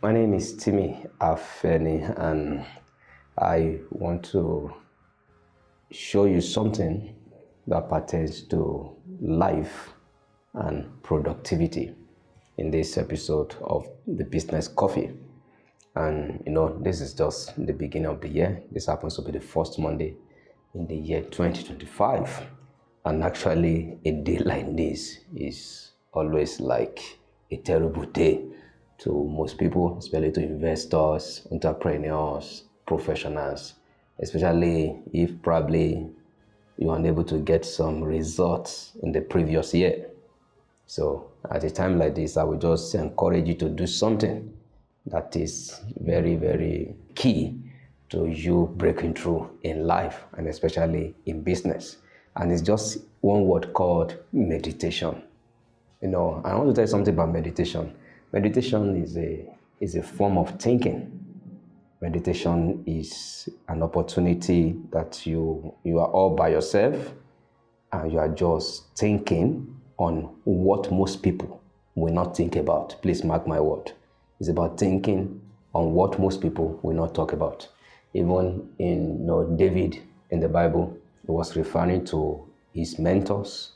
My name is Timmy Afeni, and I want to show you something that pertains to life and productivity in this episode of the Business Coffee. And this is just the beginning of the year. This happens to be the first Monday in the year 2025. And actually, a day like this is always like a terrible day to most people, especially to investors, entrepreneurs, professionals, especially if probably you are unable to get some results in the previous year. So at a time like this, I would just encourage you to do something that is very, very key to you breaking through in life and especially in business. And it's just one word called meditation. I want to tell you something about meditation. Meditation is a form of thinking. Meditation is an opportunity that you are all by yourself and you are just thinking on what most people will not think about. Please mark my word. It's about thinking on what most people will not talk about. Even in David in the Bible, he was referring to his mentors,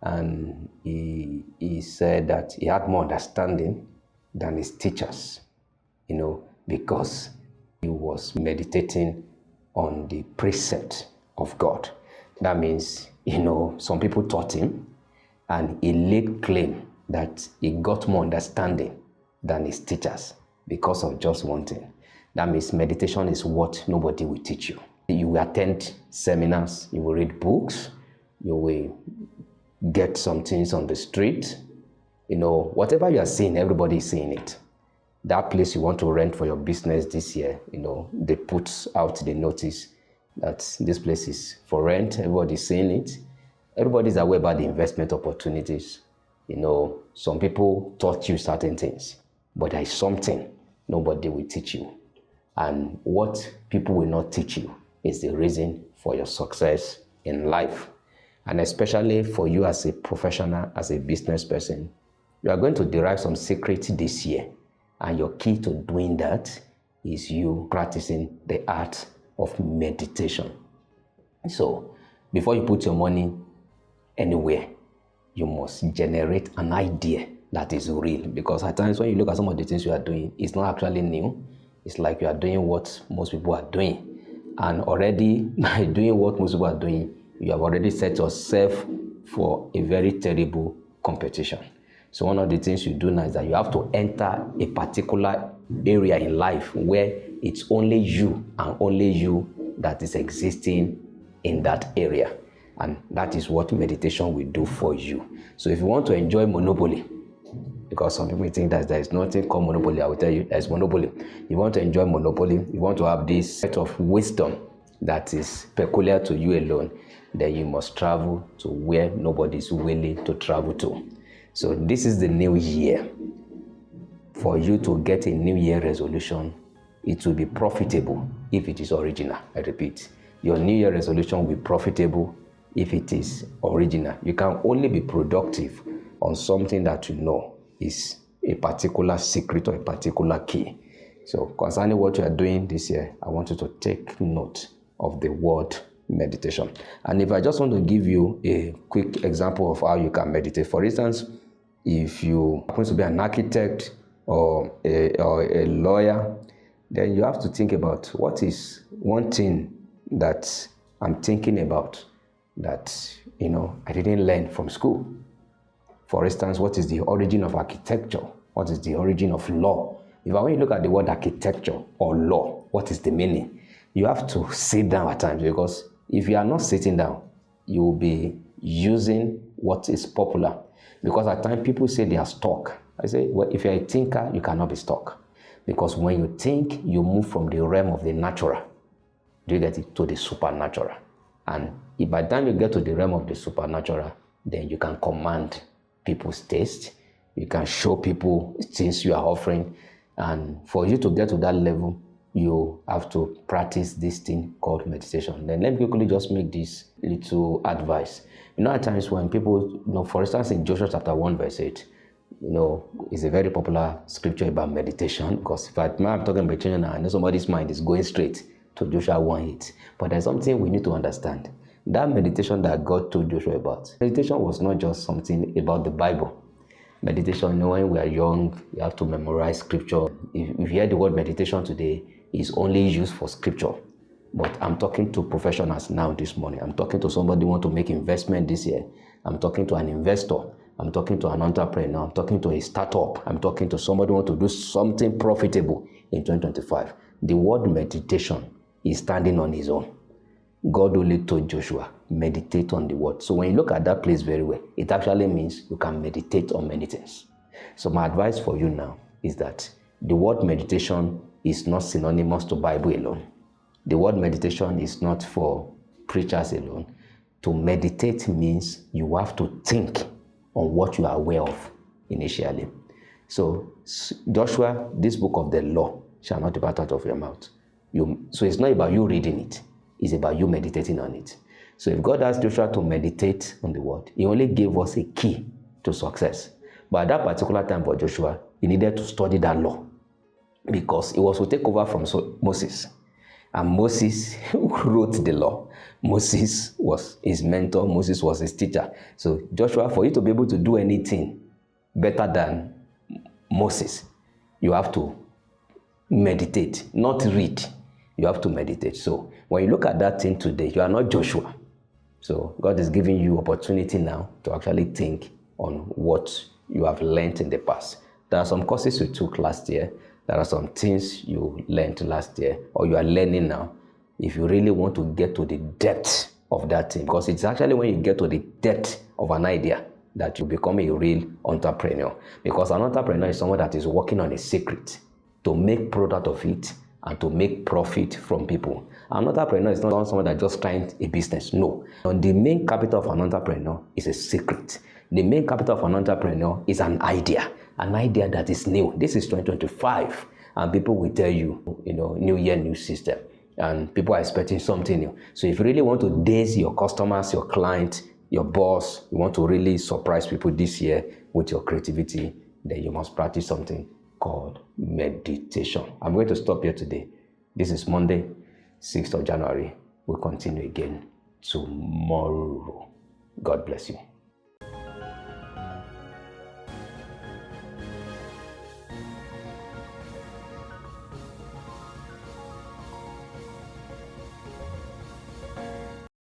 and he said that he had more understanding than his teachers, because he was meditating on the precept of God. That means, some people taught him, and he laid claim that he got more understanding than his teachers because of just one thing. That means meditation is what nobody will teach you. You will attend seminars, you will read books, you will get some things on the street. Whatever you are seeing, everybody is seeing it. That place you want to rent for your business this year, they put out the notice that this place is for rent. Everybody's seeing it. Everybody's aware about the investment opportunities. Some people taught you certain things, but there is something nobody will teach you. And what people will not teach you is the reason for your success in life. And especially for you as a professional, as a business person, you are going to derive some secret this year. And your key to doing that is you practicing the art of meditation. So before you put your money anywhere, you must generate an idea that is real. Because at times when you look at some of the things you are doing, it's not actually new. It's like you are doing what most people are doing. And already by doing what most people are doing, you have already set yourself for a very terrible competition. So one of the things you do now is that you have to enter a particular area in life where it's only you and only you that is existing in that area. And that is what meditation will do for you. So if you want to enjoy Monopoly, because some people think that there is nothing called Monopoly, I will tell you there's Monopoly. You want to enjoy Monopoly, you want to have this set of wisdom that is peculiar to you alone, then you must travel to where nobody is willing to travel to. So this is the new year. For you to get a new year resolution, it will be profitable if it is original. I repeat, your new year resolution will be profitable if it is original. You can only be productive on something that you know is a particular secret or a particular key. So concerning what you are doing this year, I want you to take note of the word meditation. And if I just want to give you a quick example of how you can meditate, for instance, if you happen to be an architect or a lawyer, then you have to think about what is one thing that I'm thinking about that I didn't learn from school. For instance, what is the origin of architecture? What is the origin of law? When you look at the word architecture or law, what is the meaning? You have to sit down at times, because if you are not sitting down, you will be using what is popular. Because at times people say they are stuck. I say, well, if you're a thinker, you cannot be stuck. Because when you think, you move from the realm of the natural, do you get it, to the supernatural. And if by the time you get to the realm of the supernatural, then you can command people's taste. You can show people things you are offering. And for you to get to that level, you have to practice this thing called meditation. Then let me quickly just make this little advice. At times when people, for instance, in Joshua chapter 1 verse 8, It's a very popular scripture about meditation, because if I'm talking about meditation now, I know somebody's mind is going straight to Joshua 1:8. But there's something we need to understand. That meditation that God told Joshua about, meditation was not just something about the Bible. Meditation, when we are young, you have to memorize scripture. If you hear the word meditation today, it's only used for scripture. But I'm talking to professionals now this morning. I'm talking to somebody who want to make investment this year. I'm talking to an investor. I'm talking to an entrepreneur. I'm talking to a startup. I'm talking to somebody who want to do something profitable in 2025. The word meditation is standing on its own. God only told Joshua, meditate on the word. So when you look at that place very well, it actually means you can meditate on many things. So my advice for you now is that the word meditation is not synonymous to Bible alone. The word meditation is not for preachers alone. To meditate means you have to think on what you are aware of initially. So Joshua, this book of the law shall not depart out of your mouth. So it's not about you reading it. It's about you meditating on it. So if God asked Joshua to meditate on the word, he only gave us a key to success. But at that particular time for Joshua, he needed to study that law, because it was to take over from Moses. And Moses wrote the law. Moses was his mentor. Moses was his teacher. So Joshua, for you to be able to do anything better than Moses, you have to meditate, not read. You have to meditate. So when you look at that thing today, you are not Joshua. So God is giving you opportunity now to actually think on what you have learned in the past. There are some courses you took last year. There are some things you learned last year or you are learning now. If you really want to get to the depth of that thing, because it's actually when you get to the depth of an idea that you become a real entrepreneur. Because an entrepreneur is someone that is working on a secret to make product of it and to make profit from people. An entrepreneur is not someone that just trying a business. No. And the main capital of an entrepreneur is a secret. The main capital of an entrepreneur is an idea that is new. This is 2025, and people will tell you, new year, new system, and people are expecting something new. So if you really want to daze your customers, your clients, your boss, you want to really surprise people this year with your creativity, then you must practice something called meditation. I'm going to stop here today. This is Monday, 6th of January. We'll continue again tomorrow. God bless you.